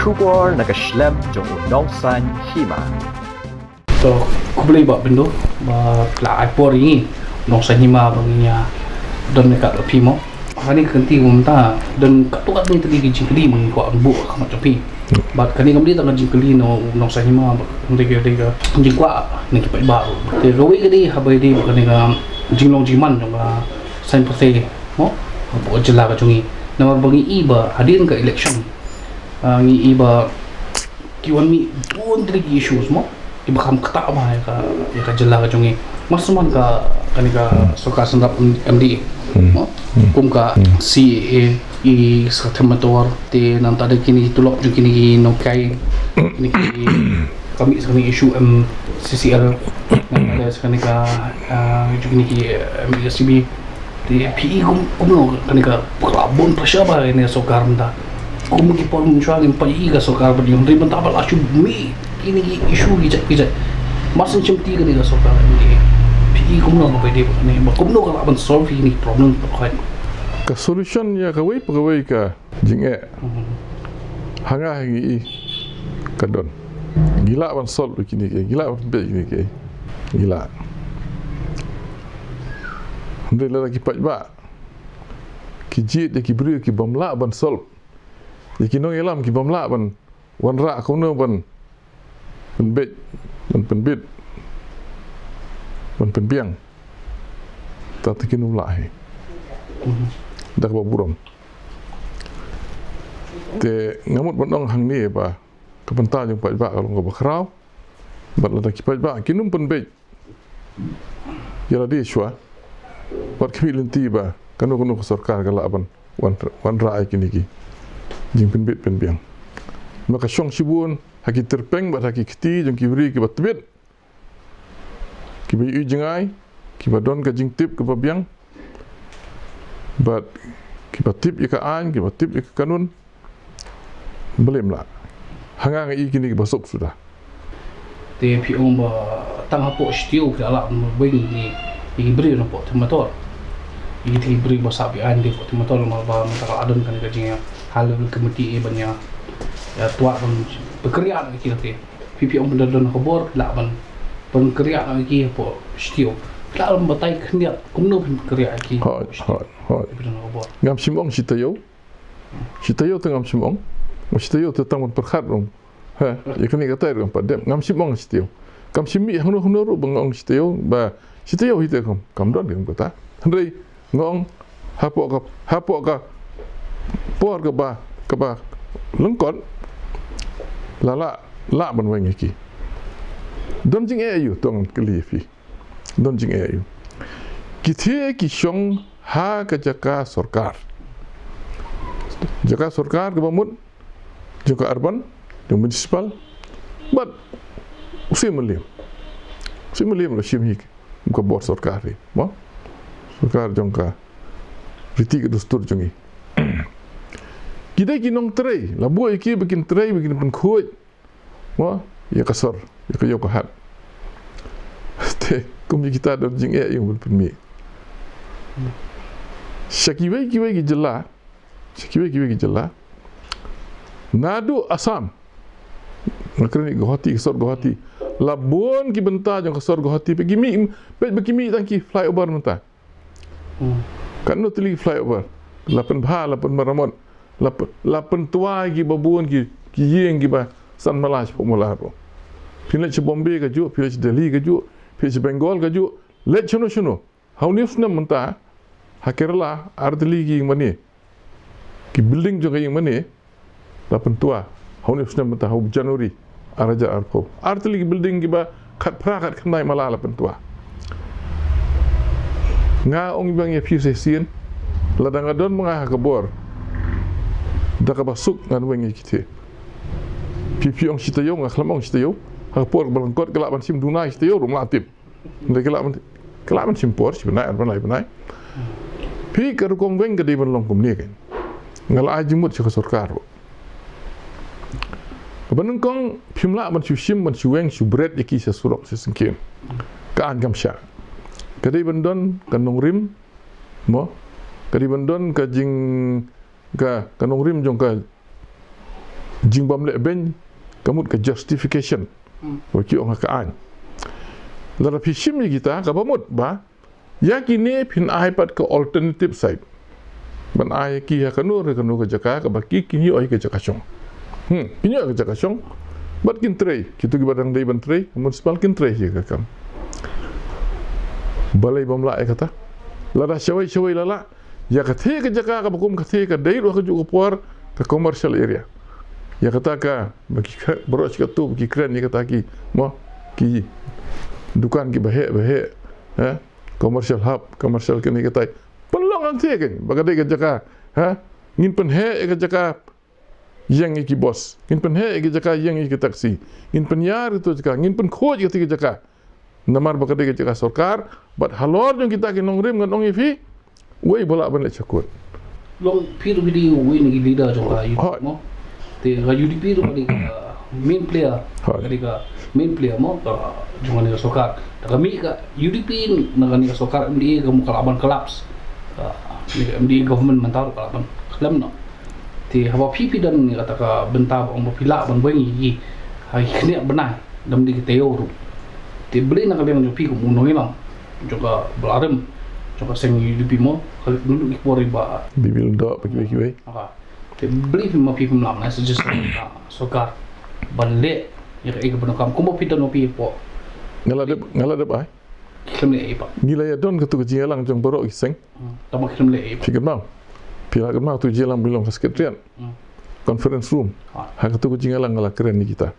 kubor nakaslem jong unong san hima. So, kubli ba bendo ba la ipor ini nong sanima banginya don mereka lepi mo. Kani kenti umta dan katukat ni tadi jingkeli mengko ambu kamat tepi. Bat kani kami tak jingkeli nong sanima ndega jingkwa ni kipai ba. Te rowi kadi habai di kani ka jinglong jiman jong sain pate mo bo jela ka jungi. Nama bangi iba hadin ka election. Ngi iba kiwan mi pun tadi issues mo. Iba kam kata ba ya ka jela ka jungi. Masuman ka kani ka soka sandap MD kum ka CAA i sa temator te nang tada kini tulok ju kini nokai kini kami sa kini issue CCL nang ada sa kani ka ju kini MSCB te PE kum no kani ka klabon prasya ba ini sokar mta kum ki pon muncul ng pai ka sokar ba yung riban tabal asu mi kini issue gijak masin cemti kani ka sokar ini PE kum no ba de ni ba kum no ka ban solve ini problem pa Ka solution ya pegawai ka jinge hanga hangi kadon gila ban sol begini ke gila ban be gini ke gila ndai la ki pajba ki jit de ki bru ki bamla ban sol de ki no elam ki bamla ban wan ra ko no ban be ban bit ban biang ta tikin ulai dak ba buram te ngamut bandong hang ni ba kapenta jong pa ba kalau ngaba khrau bat la ki pa ba kinum pen be yala di shwa wat ki lenti ba kanu sarkar kala ban wan ra ai kini ki jing pen bit pen biang maka syong sibun haki terpeng ba haki kiti jong ki bri ki bat bit ki bi jingai ki ba don ka jing tip ke ba biang but kita tip ika an, kita tip ika kanun, belum lah. Hangang ini kita besok sudah. Tapi ba tang hapo stiu kala bing ni beri nampak temator. Ini beri basabi andi ko temator ba mata adon kan gajinya hal kemeti banyak ya tua pun pekerjaan kita te. Pipi benar dan khabar la ban pekerjaan lagi hapo stiu. Dalam batai kendiat kumno pekerjaan lagi. Hot. Ngam simong sitayo tengam simong. Sitayo tetang perkhat rom. Ha, ya kini kata rom padem ngam simong sitayo. Kam simi hanu ro bangong sitayo ba sitayo hite kam don kam kata. Handai ngong hapo ka por ka ba lengkot lala la ban weng iki. Don jing ayu tong kelifi. Don jing ayu. Kithe ki syong ha ka jaka sarkar ke bamut juga urban dan municipal but usi melim la shim hik muka bor sarkar ri mo sarkar jongka riti ke dustur jongi kita kinong trei la bo iki bikin trei bikin pen khoi mo ya kasar ya ka yok hat te kum kita don jing e yung pen mi Shakiwe ki jela nadu asam nakrini gohati labon ki benta jong kesor gohati pergi mi begimi tangki flyover menta kan no tili flyover lapen maramon lapen tua ki babun ki yeng ki ba san malas formula ro pinle Bombay ka ju pinle Delhi ka ju pinle Bengal ka ju let chuno haunif na menta Hakerla artili ki mani ki building juga yang mani lapan tua haunif sna menta hau Januari araja arpo artili ki building ki ba khat prakat khnai mala lapan tua nga ong bang ya piu sesien ladang adon mengah kabor daka basuk ngan wengi kite pipi ong sitayo nga khlamong sitayo hapor balangkot kelaban sim dunai sitayo rum latip ndek kelaban sim por si benai Pi karu kong weng gadi ban long kumni kan. Ngal ajimut si sarkar. Kabanung kong pimla ban shim ban weng bret iki sa surok sa singkin. Kaan kamsya. Kadi bandon kanong rim mo. Kadi bandon ka jing ka kanong rim jong ka jing bam le ben kamut ke justification bagi orang ka an lara phishim kita ka bamut ba ya kini pin iPad ke alternative side ban ai ki ha kanu ke jaka ka baki kini oi ke jaka syong kini ke jaka syong bat kin tray kitu ki badang dei ban tray municipal kin tray ke kam balai bam la kata lara shawai lala ya kathe ke jaka ka bakum kathe ka dei ro ka ju por ke commercial area ya kata ka bagi beros ka tu bagi keren ya kata ki mo ki dukan ki bahe commercial hub commercial kini kata pelong ang tie kan bagade ka jaka ngin pen he ka jaka yang iki bos ngin pen he ka jaka yang iki taksi ngin pen yar itu jaka ngin pen khoj ka jaka namar bagade ka jaka sarkar bat halor jong kita ki nongrim ngan ong ifi wei bola ban le chakut long piru video we ni leader jong ka mo te ga UDP tu main player ketika main player mo jong ni sokar kami ka UDP ni ka sokar MDA ka kalaban collapse ni MDA government mentar kalaban kelam no te hawa pipi dan ni kata ka bentar ang mapila ban bengi gi hai kini benai dam di teo ru te beli nak biang jopi ko munong ilang juga belarem juga seng UDP mo dulu ikpori ba bibil do bagi we te beli film film lam na suggest sokar balle ya ke benokam kumo pitan opi po ngala de ai film le pa gila ya don ketu ke jialang jong borok iseng tama film le fikir mau pila mau tu jialang belum ke sekretariat conference room ha ketu ke jialang ngala keren ni kita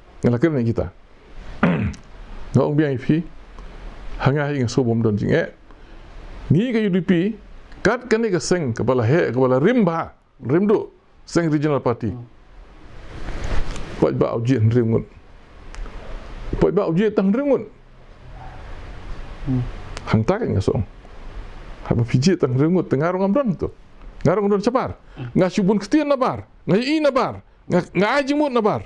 ngong biang ipi hanga ing sobom don jing ni ke UDP kat kan ni ke seng kepala rimdo seng regional party poi ba ujian ringun poi ba ujian tang ringun hang tak ngasong haba piji tang ringun tengarong ambrang tu ngarong don cepar ngasubun ketian nabar ngai nabar ngajimut nabar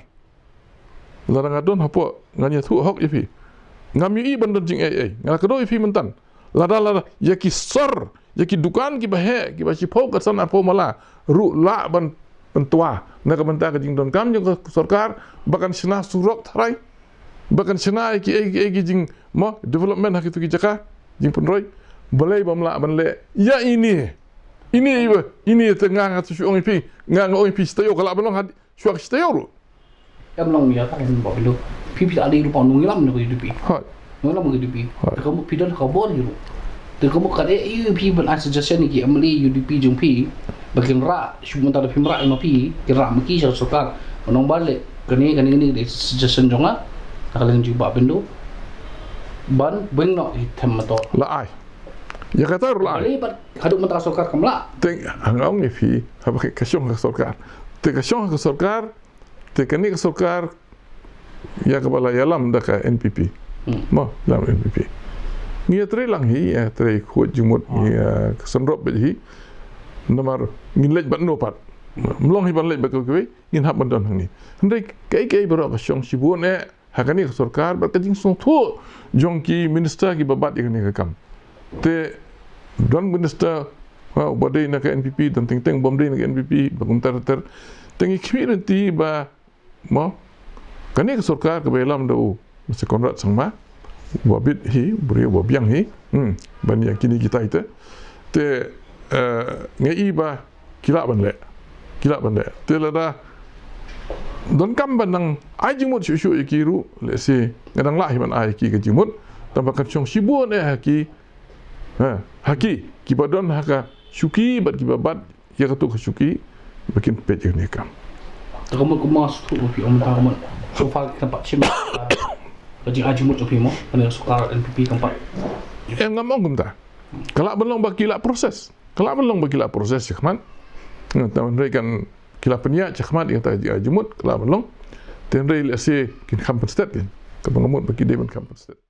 larang adon hapo nganya thu hok ipi ngami bandon jing ngakado ipi mentan lada yaki sor yaki dukan ki bahe ki basi pau ka sana pau mala ru la ban pentua na ka banta ka jing don kam jing sarkar bakan sina surok tharai bakan sina ki jing mo development hak itu ki jaka jing penroi balai bamla ban le ya ini tengah ngatu syong ipi ngang oi pi stayo kala belong had syok stayo ru em long ya kan bo bilu pipi ali ru pon ngilam no UDP ha ngilam mo UDP kamu pidan ka bon ru te kamu kade UDP ban suggestion ni ki amli UDP jung pi bakin ra shumta da pimra no pi kira maki sa sokar onong bale kani de suggestion jonga kalen juba bendo ban benno hitam to la ai ya kata ru la ai bat haduk mentara sokar kamla teng angau ni fi haba ka syong ka sarkar te ka syong ka sarkar te kani ka sarkar ya kepala yalam da ka NPP mo lam NPP ngia tre lang hi ya tre khot jumut ya kesenrop be hi namar ngin lej ban no pat mlong hi ban lej ba ko ngin hab ban don hang ni ndai kai baro ka syong sibun hakani ka sarkar ba ka jing song thu jongki minister ki babat ni ka kam te don minister badai nak NPP dan teng bom dei nak NPP baguntar tengi kmirenti ba mo kani ke sarkar ke belam do mesti konrad sangma wabit hi buri wabiang hi ban yang kini kita itu te ngai ba kila ban le te lada don kam banang ai jimut shu ikiru le se ngadang lah ban ai ki ke jimut tambah syong sibun haki ki badon haka syuki bat ki babat ya katu ke syuki bikin pej ni kam kamu kemas tu pi om ta kamu so far tempat sim kaji aji mut pi mo ana sukar NPP tempat ngamong gumta kelak belong bakila proses Chakman taman rekan kila penya Chakman yang ta aji mut kelak belong ten rei le se kin kampus state kan kamu bagi dewan kampus state